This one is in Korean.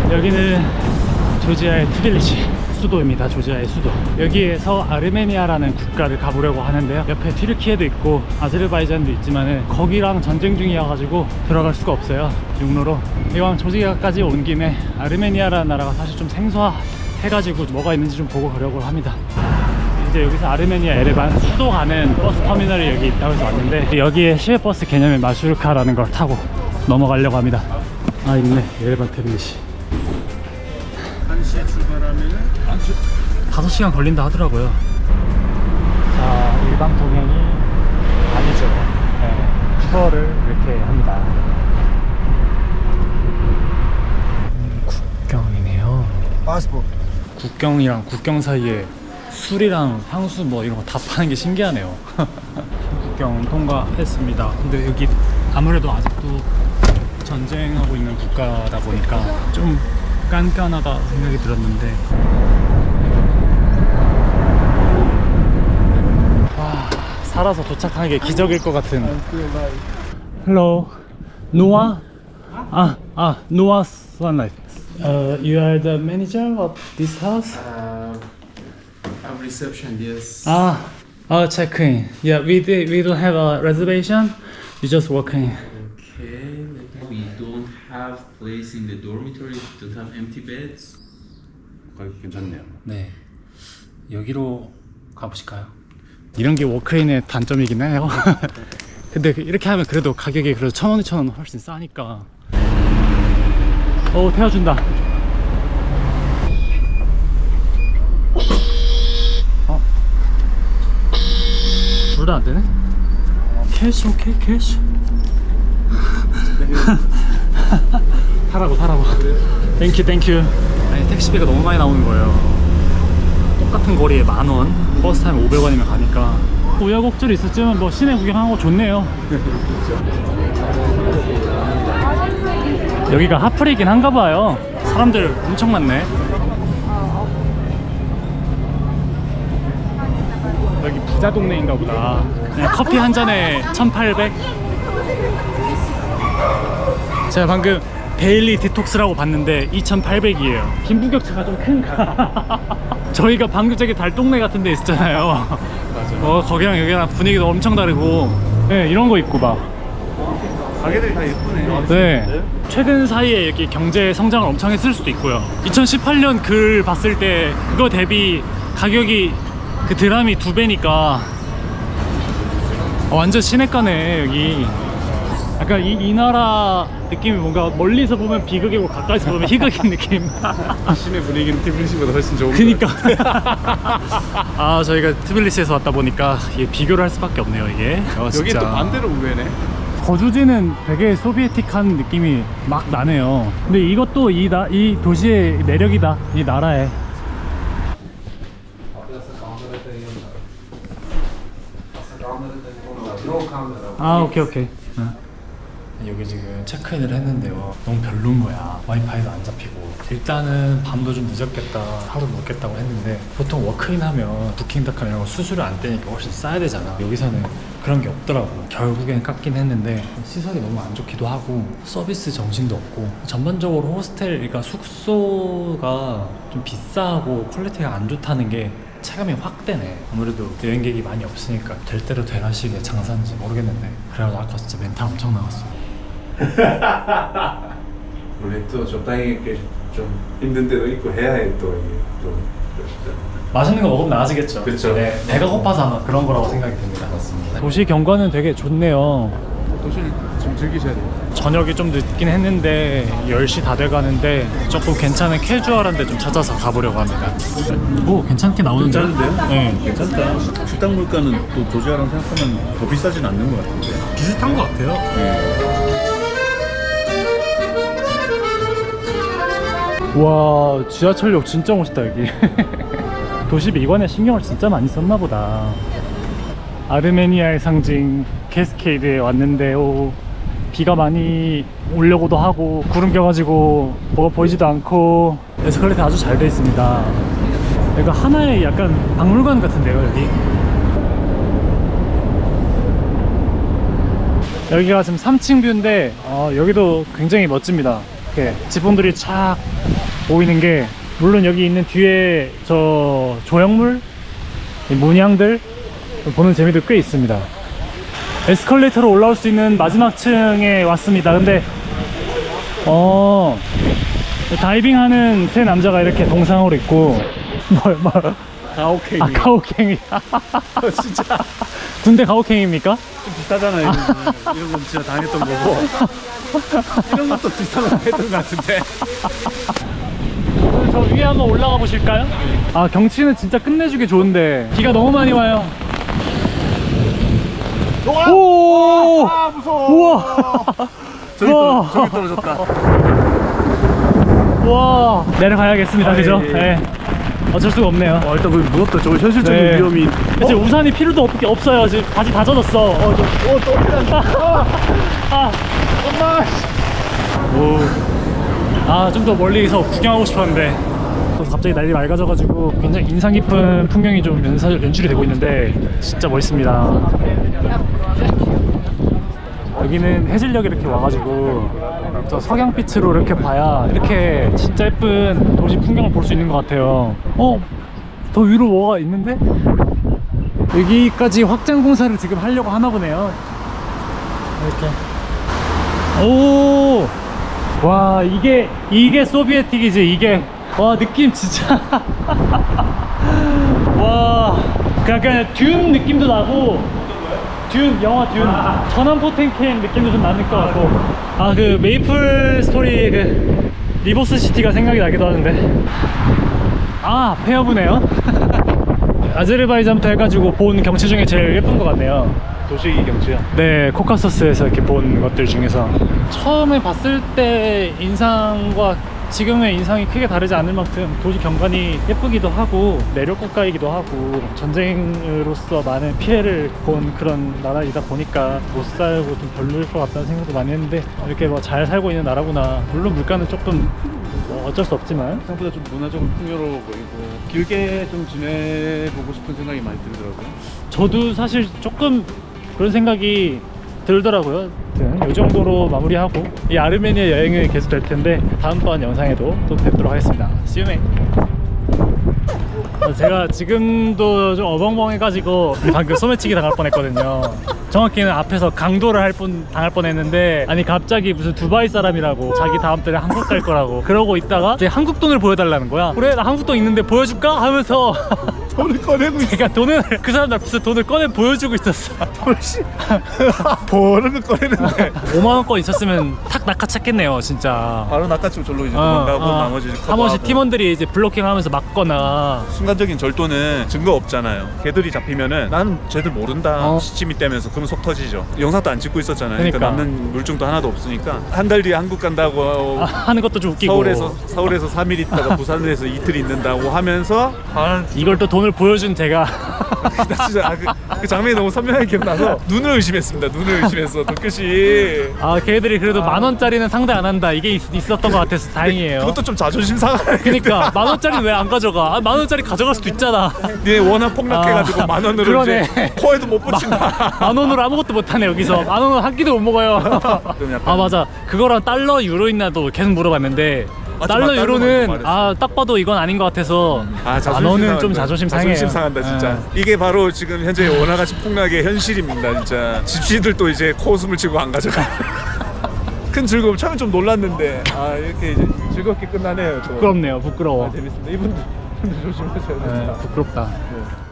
여기는 조지아의 트빌리시 수도입니다. 조지아의 수도. 여기에서 아르메니아라는 국가를 가보려고 하는데요. 옆에 튀르키예도 있고 아제르바이잔도 있지만은 거기랑 전쟁 중이어가지고 들어갈 수가 없어요. 육로로. 이왕 조지아까지 온 김에 아르메니아라는 나라가 사실 좀 생소해가지고 뭐가 있는지 좀 보고 가려고 합니다. 이제 여기서 아르메니아 에레반 수도 가는 버스 터미널이 여기 있다고 해서 왔는데, 여기에 시외버스 개념의 마슈르카라는 걸 타고 넘어가려고 합니다. 아, 있네. 에레반 트빌리시. 1시에 출발하면은 5시간 걸린다 하더라고요. 자, 일반 통행이 아니죠. 네, 투어를 이렇게 합니다. 국경이네요. 파스포트. 국경이랑 국경 사이에 술이랑 향수 뭐 이런 거 다 파는 게 신기하네요. 국경 통과했습니다. 근데 여기 아무래도 아직도 전쟁하고 있는 국가다 보니까 좀 깐깐하다 생각이 들었는데, 와, 살아서 도착하는 게 기적일 것 같은. Hello, Noah. Noah Sunlight. You are the manager of this house? I'm reception, yes. Check-in. Yeah, we don't have a reservation. You just walk in. Okay, we don't have place in the dormitory, don't have empty beds. 괜찮네요. 네, 여기로 가보실까요? 이런 게 워크인의 단점이긴 해요. 근데 이렇게 하면 그래도 가격이 그래도 1,000원, 2,000원 훨씬 싸니까. 태워준다. 둘 다 안 되네? 캐시 오케이 캐시. 타라고. 땡큐. 아니, 택시비가 너무 많이 나오는 거예요. 똑같은 거리에 10,000원, 버스 타면 500원이면 가니까. 우여곡절이 있었지만 뭐 시내 구경하는 거 좋네요. 여기가 핫플이긴 한가 봐요. 사람들 엄청 많네. 여기 부자 동네인가 보다. 그냥 커피 한 잔에 1,800. 제가 방금 데일리 디톡스라고 봤는데 2,800이에요. 빈부격차가 좀 큰가? 저희가 방금 저기 달동네 같은 데 있었잖아요. 맞아. 거기랑 여기랑 분위기도 엄청 다르고. 네, 이런 거 있고 막. 가게들이 다 예쁘네. 네. 최근 사이에 이렇게 경제 성장을 엄청 했을 수도 있고요. 2018년 글 봤을 때 그거 대비 가격이 그 드람이 2배니까 완전 시내가네 여기. 약간 이 나라 느낌이 뭔가 멀리서 보면 비극이고 가까이서 보면 희극인 느낌. 시내 분위기는 트빌리시보다 훨씬 좋은 그니까. 저희가 트빌리시에서 왔다 보니까 이게 비교를 할 수밖에 없네요 이게. 여기 또 반대로 우회네. 거주지는 되게 소비에틱한 느낌이 막 나네요. 근데 이것도 이 도시의 매력이다. 이 나라의. 오케이. 여기 지금 체크인을 했는데요, 너무 별로인 거야. 와이파이도 안 잡히고. 일단은 밤도 좀 늦었겠다, 하루 묵겠다고 했는데, 보통 워크인 하면 부킹닷컴 이런 거 수수료 안 떼니까 훨씬 싸야 되잖아. 여기서는 그런 게 없더라고. 결국엔 깎긴 했는데 시설이 너무 안 좋기도 하고 서비스 정신도 없고, 전반적으로 호스텔, 그러니까 숙소가 좀 비싸고 퀄리티가 안 좋다는 게 체감이 확 되네. 아무래도 여행객이 많이 없으니까 될 대로 되나 식의 장사인지 모르겠는데, 그래가지고 아까 진짜 멘탈 엄청 나갔어. 원래 또 적당히 좀 힘든 데도 있고 해야 해 또 이게 좀. 맛있는 거 먹으면 나아지겠죠. 그쵸. 네, 배가 고파서 아마 그런 거라고 생각이 듭니다. 맞습니다. 도시 경관은 되게 좋네요. 도시를 좀 즐기셔야 돼요. 저녁이 좀 늦긴 했는데 10시 다 돼가는데 조금 괜찮은 캐주얼한 데 좀 찾아서 가보려고 합니다. 오, 괜찮게 나오는데? 괜찮은데요? 네. 괜찮다. 식당 물가는 또 조지아랑 생각하면 더 비싸진 않는 것 같은데. 비슷한 것 같아요. 와, 지하철역 진짜 멋있다 여기. 도시 미관에 신경을 진짜 많이 썼나 보다. 아르메니아의 상징 캐스케이드에 왔는데요, 비가 많이 오려고도 하고 구름 껴가지고 뭐가 보이지도 않고 에스컬레이터 아주 잘 돼 있습니다. 여기가 하나의 약간 박물관 같은데요 여기가 지금 3층 뷰인데 여기도 굉장히 멋집니다. 이렇게 지붕들이 쫙 보이는 게, 물론 여기 있는 뒤에 저 조형물, 이 문양들 보는 재미도 꽤 있습니다. 에스컬레이터로 올라올 수 있는 마지막 층에 왔습니다. 근데 다이빙하는 세 남자가 이렇게 동상으로 있고 가혹행위. 아, 가혹행위. 진짜 군대 가혹행위입니까? 좀 비슷하잖아요. 이런 건 진짜 당했던 거고. 이런 것도 비슷한 거 했던 것 같은데. 저 위에 한번 올라가 보실까요? 아, 경치는 진짜 끝내주기 좋은데 비가 너무 많이 와요. 오! 아 무서워. 우와! 저기 우와! 저기 떨어졌다. 와, 내려가야겠습니다. 그죠? 예. 네. 어쩔 수가 없네요. 일단 그 무섭다. 저 현실적인 네. 위험이. 이제 우산이 필요도 없어요. 지금 바지 다 젖었어. 떨어진다. 아, 엄마. 아, 좀 더 멀리서 구경하고 싶었는데 또 갑자기 날이 맑아져가지고 굉장히 인상 깊은 풍경이 좀 연출이 되고 있는데 진짜 멋있습니다. 여기는 해질녘 이렇게 와가지고 저 석양빛으로 이렇게 봐야 이렇게 진짜 예쁜 도시 풍경을 볼 수 있는 것 같아요. 더 위로 뭐가 있는데? 여기까지 확장 공사를 지금 하려고 하나 보네요. 이렇게. 오! 와, 이게 소비에틱이지, 이게. 와, 느낌 진짜. 와, 약간 듄 느낌도 나고, 영화 듄. 전함 포텐캔 느낌도 좀 나는 것 같고. 아, 그 메이플 스토리 그 리버스 시티가 생각이 나기도 하는데. 아, 페어브네요. 아제르바이잔부터 해가지고 본 경치 중에 제일 예쁜 것 같네요. 도시 경치야. 네, 코카서스에서 이렇게 본 것들 중에서 처음에 봤을 때 인상과 지금의 인상이 크게 다르지 않을 만큼 도시 경관이 예쁘기도 하고 내륙 국가이기도 하고 전쟁으로서 많은 피해를 본 그런 나라이다 보니까 못 살고 좀 별로일 것 같다는 생각도 많이 했는데 이렇게 뭐 잘 살고 있는 나라구나. 물론 물가는 조금 뭐 어쩔 수 없지만 생각보다 좀 문화적으로 풍요로워 보이고 길게 좀 지내보고 싶은 생각이 많이 들더라고요. 저도 사실 조금 그런 생각이 들더라고요. 이 정도로 마무리하고 이 아르메니아 여행은 계속 될 텐데 다음번 영상에도 또 뵙도록 하겠습니다. See you, mate. 제가 지금도 좀 어벙벙해가지고 방금 소매치기 당할 뻔했거든요. 정확히는 앞에서 강도를 당할 뻔했는데, 아니 갑자기 무슨 두바이 사람이라고 자기 다음 달에 한국 갈 거라고 그러고 있다가 이제 한국 돈을 보여달라는 거야. 그래, 나 한국 돈 있는데 보여줄까? 하면서 돈을 꺼내고 있어. 그러니까 돈을, 그 사람 앞에서 돈을 꺼내 보여주고 있었어. 버는 거 꺼내는데 5만원권 있었으면 탁 낚아챘겠네요 진짜. 바로 낚아치고 절로 이제 도망가고 나머지 나머지 팀원들이 이제 블로킹하면서 막거나. 순간적인 절도는 증거 없잖아요. 걔들이 잡히면은 나는 쟤들 모른다 시침이 떼면서 그러면 속 터지죠. 영상도 안 찍고 있었잖아요. 그러니까 남는 물증도 하나도 없으니까 한 달 뒤에 한국 간다고 하는 것도 좀 웃기고, 서울에서 3일 있다가 부산에서 이틀 있는다고 하면서 이걸 또 돈을 보여준 제가 나 진짜 그 장면이 너무 선명하게 기억나서 눈을 의심했습니다. 눈을 의심했어. 도쿄시. 걔들이 그래도 10,000원짜리는 상대 안 한다 이게 있었던 것 같아서 다행이에요. 그것도 좀 자존심 상하네. 그러니까 10,000원짜리는 왜 안 가져가? 10,000원짜리 가져갈 수도 있잖아. 니네 워낙 폭락해가지고 10,000원으로 그러네. 이제 코에도 못 붙인다. 10,000원으로 아무것도 못하네 여기서. 10,000원 한 끼도 못 먹어요. 그럼 약간 맞아, 그거랑 달러 유로 있나도 계속 물어봤는데 맞아, 달러 달러만 유로는 말했어. 딱 봐도 이건 아닌 것 같아서 자존심 좀 자존심 상해요. 자존심 상한다 진짜. 이게 바로 지금 현재 원화가치 폭락의 현실입니다 진짜. 집시들도 이제 코웃음을 치고 안 가져가. 큰 즐거움. 처음에 좀 놀랐는데 이렇게 이제 즐겁게 끝나네요. 또. 부끄럽네요. 부끄러워. 재밌습니다. 이분들 조심하셔야 됩니다. 부끄럽다. 네.